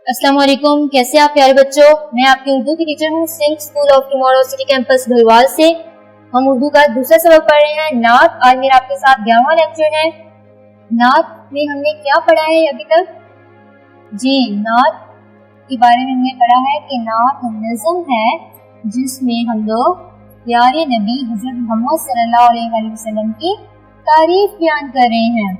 अस्सलाम वालेकुम, कैसे आप प्यारे बच्चों। मैं आपकी उर्दू की टीचर हूँ Singh school of tomorrow city campus Bhalwal से। हम उर्दू का दूसरा सबक पढ़ रहे हैं, नात। आज मेरा आपके साथ 11वां लेक्चर है। नात में हमने क्या पढ़ा है अभी तक? जी, नात के बारे में हमने पढ़ा है कि नात नज़म है जिसमें हम लोग प्यारे नबी हज़रत मोहम्मद सल्लल्लाहु अलैहि वसल्लम की तारीफ बयान कर रहे हैं।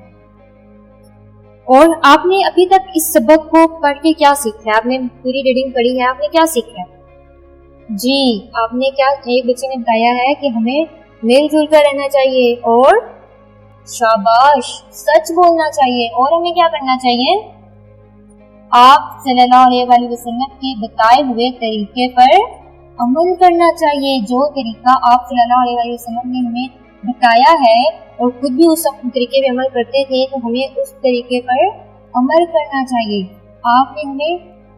और आपने अभी तक इस सबक को पढ़ के क्या सीखा है? आपने पूरी रीडिंग पढ़ी है, आपने क्या सीखा है? जी, आपने क्या, एक बच्चे ने बताया है कि हमें मिलजुल कर रहना चाहिए और शाबाश, सच बोलना चाहिए। और हमें क्या करना चाहिए? आप सल्लल्लाहु अलैहि वसल्लम के बताए हुए तरीके पर अमल करना चाहिए। जो तरीका आप सल्लल्लाहु अलैहि वसल्लम ने हमें बताया है और खुद भी उस तरीके पे अमल करते थे, तो हमें उस तरीके पर अमल करना चाहिए। आपने हमें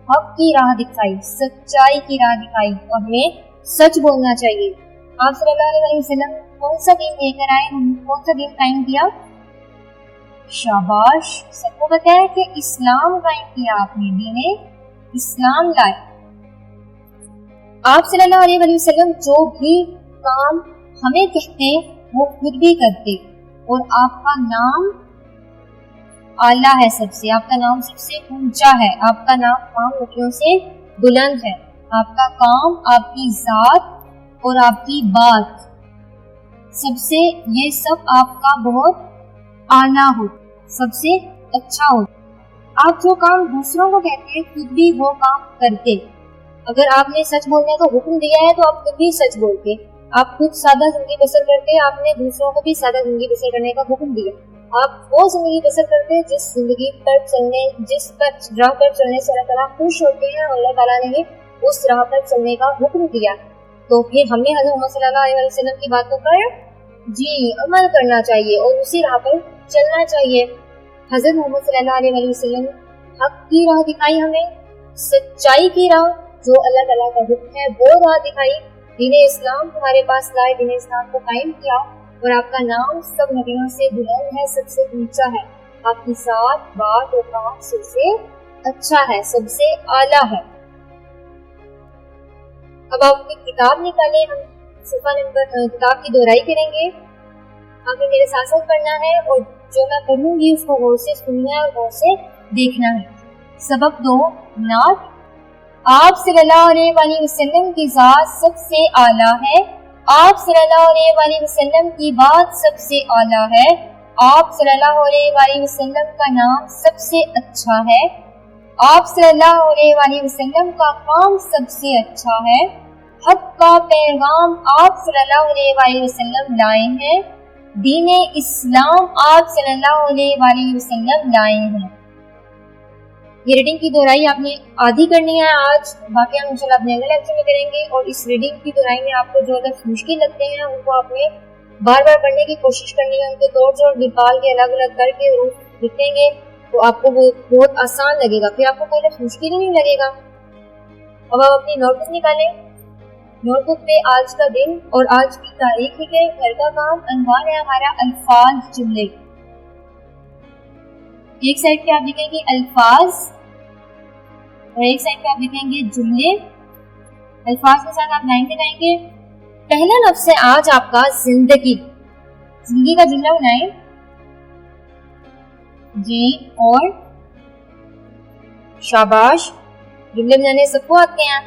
हक की राह दिखाई, सच्चाई की राह दिखाई और हमें सच बोलना चाहिए। आप सल्लल्लाहु अलैहि वसल्लम कौन सा दिन लेकर आए, हम कौन सा दिन कायम किया? शाबाश, सबको पता है कि इस्लाम कायम किया आपने, दीने इस्लाम लाए। आप सल्लल्लाहु अलैहि वसल्लम जो भी काम हमें कहते वो खुद भी करते। और आपका नाम आला है, सबसे आपका नाम सबसे ऊंचा है, आपका नाम तमाम नबियों से बुलंद है। आपका काम, आपकी जात और आपकी बात सबसे, ये सब आपका बहुत आला हो, सबसे अच्छा हो। आप जो काम दूसरों को कहते हैं खुद भी वो काम करते। अगर आपने सच बोलने का हुक्म दिया है तो आप खुद भी सच बोलते। आप खुद सादा जिंदगी बसर करते, आपने दूसरों को भी सादा जिंदगी बसर करने का हुक्म दिया। आप वो जिंदगी बसर करते हैं जिस जिंदगी पर चलने, जिस पर राह पर चलने से अल्लाह ताला खुश होते हैं और अल्लाह ताला ने उस राह पर चलने का हुक्म दिया। तो फिर हमें हज़रत मोहम्मद सल्लल्लाहु अलैहि वसल्लम की बातों पर जी अमल करना चाहिए और उसी राह पर चलना चाहिए। हज़रत मोहम्मद सल्लल्लाहु अलैहि वसल्लम हक की राह दिखाई, हमें सच्चाई की राह, जो अल्लाह ताला का हुक्म है वो राह दिखाई। दीने इस्लाम हमारे पास लाए, दीने इस्लाम को कायम किया। और आपका नाम सब नबियों से बुलंद है, सबसे ऊंचा है। आपकी साथ, बात और काम सबसे अच्छा है, सबसे आला है। अब आप अपनी किताब निकालें, हम सफा नंबर किताब की दोहराई करेंगे। आपने मेरे साथ साथ पढ़ना है और जो मैं पढ़ूंगी उसको गौर से सुनना है और गौर से देखना है। सबक 2, नात। आप सल्लल्लाहु अलैहि वसल्लम की जात सबसे आला है, आप सल्लल्लाहु अलैहि वसल्लम की बात सबसे आला है, आप सल्लल्लाहु अलैहि वसल्लम का नाम सबसे अच्छा है, आप सल्लल्लाहु अलैहि वसल्लम का काम सबसे अच्छा है, हक का पैगाम आप सल्लल्लाहु अलैहि वसल्लम लाए हैं, दीने इस्लाम आप सल्लल्लाहु अलैहि वसल्लम लाए हैं। ये रीडिंग की दोहराई आपने आधी करनी है आज, बाकी हम इंशाल्लाह अपने अगले लेक्चर में करेंगे। और इस रीडिंग की दोहराई में आपको जो अगर मुश्किल लगते हैं उनको आपने बार बार पढ़ने की कोशिश करनी है, उनके तोड़ जोड़ निकाल के अलग अलग करके लिखेंगे तो आपको वो बहुत आसान लगेगा, फिर आपको कोई मुश्किल ही नहीं लगेगा। अब आप अपनी नोटबुक निकालें, नोटबुक पे आज का दिन और आज की तारीख लिखें। घर का काम, अनवान है हमारा अल्फाज जुमले। एक साइड पे आप लिखेंगे अल्फाज और एक साइड पे आप लिखेंगे जुमले। अल्फाज के साथ आप लाइन लगाएंगे। पहला लफ्ज़ है आज आपका जिंदगी। जिंदगी का जुमला बनाएं। जी और शाबाश, जुमले बनाने सबको आते हैं।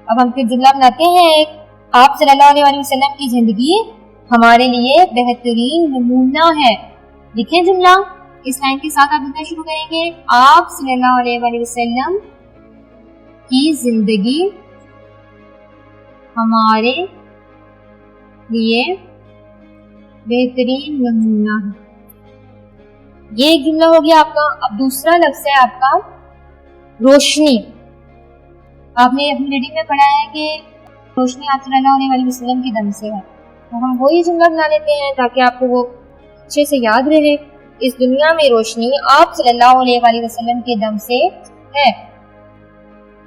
अब हम फिर जुमला बनाते हैं एक। आप सल्लल्लाहु अलैहि वसल्लम की जिंदगी हमारे लिए बेहतरीन नमूना है। लिखें जुमला, इस लाइन के साथ आप लिखना शुरू करेंगे। आप सल्लल्लाहु अलैहि वसल्लम की जिंदगी हमारे लिए बेहतरीन नमूना है। ये एक जुमला हो गया आपका। अब दूसरा लफ्ज़ है आपका रोशनी। आपने अपनी रीडिंग में पढ़ा है कि रोशनी आप सल्लल्लाहु अलैहि वसल्लम की दम से है, तो हम वही जुमला बना लेते हैं ताकि आपको वो अच्छे से याद रहे। इस दुनिया में रोशनी आप सल्लल्लाहु अलैहि वसल्लम के दम से है।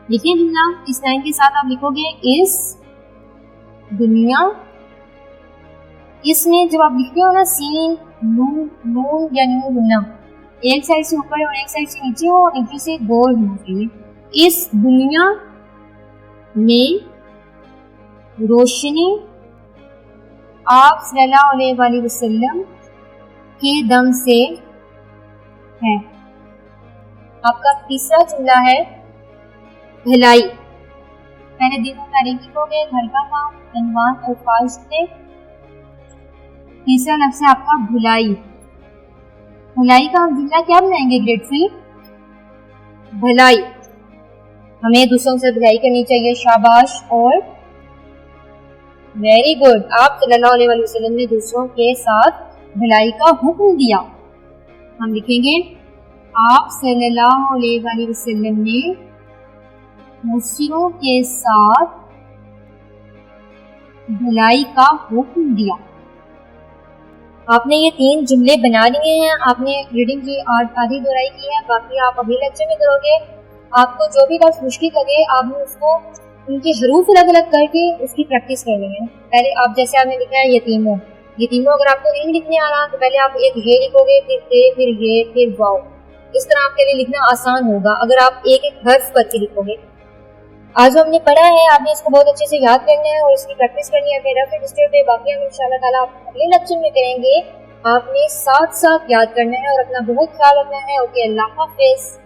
लिखिए जुमला, इस लाइन के साथ आप लिखोगे इस दुनिया। इसमें जब आप लिखते हो ना सीन नून नून या नून, एक साइड से ऊपर और एक साइड से नीचे हो, नीचे से गोल होना चाहिए। اس دنیا میں روشنی آپ صلی اللہ علیہ وآلہ وسلم کے دم سے ہے. آپ کا تیسرا جملہ ہے بھلائی. پہلے دنوں تاریخی ہو گئے، گھر کا کام، عنوان، الفاظ تھے. تیسرا لفظ ہے آپ کا بھلائی. بھلائی کا ہم جملہ کیا بنائیں گے گریٹفلی؟ بھلائی. ہمیں دوسروں سے بھلائی کرنی چاہیے. شاباش اور ویری گڈ. آپ صلی اللہ علیہ وآلہ وسلم نے دوسروں کے ساتھ بھلائی کا حکم دیا. ہم لکھیں گے آپ صلی اللہ علیہ وآلہ وسلم نے دوسروں کے ساتھ بھلائی کا حکم دیا. آپ نے یہ 3 جملے بنا لیے ہیں. آپ نے ریڈنگ کی آدھی دہرائی کی ہے، باقی آپ اگلے لیکچر میں کرو گے. آپ کو جو بھی لفظ مشکل لگے آپ نے اس کو ان کے حروف الگ الگ کر کے اس کی پریکٹس کرنی ہے. پہلے آپ جیسے آپ نے لکھا ہے یتیموں، یتیموں اگر آپ کو نہیں لکھنے آ رہا تو پہلے آپ ایک یہ لکھو گے، پھر تے، پھر یہ، پھر واؤ. اس طرح آپ کے لیے لکھنا آسان ہوگا اگر آپ ایک ایک حرف کر کے لکھو گے. آج جو ہم نے پڑھا ہے آپ نے اس کو بہت اچھے سے یاد کرنا ہے اور اس کی پریکٹس کرنی ہے اپنے رف رجسٹر پہ. باقی ہم انشاءاللہ تعالیٰ اگلے لیکچر میں کریں گے. آپ نے ساتھ ساتھ یاد کرنا ہے اور اپنا بہت خیال رکھنا ہے. اوکے، اللہ حافظ.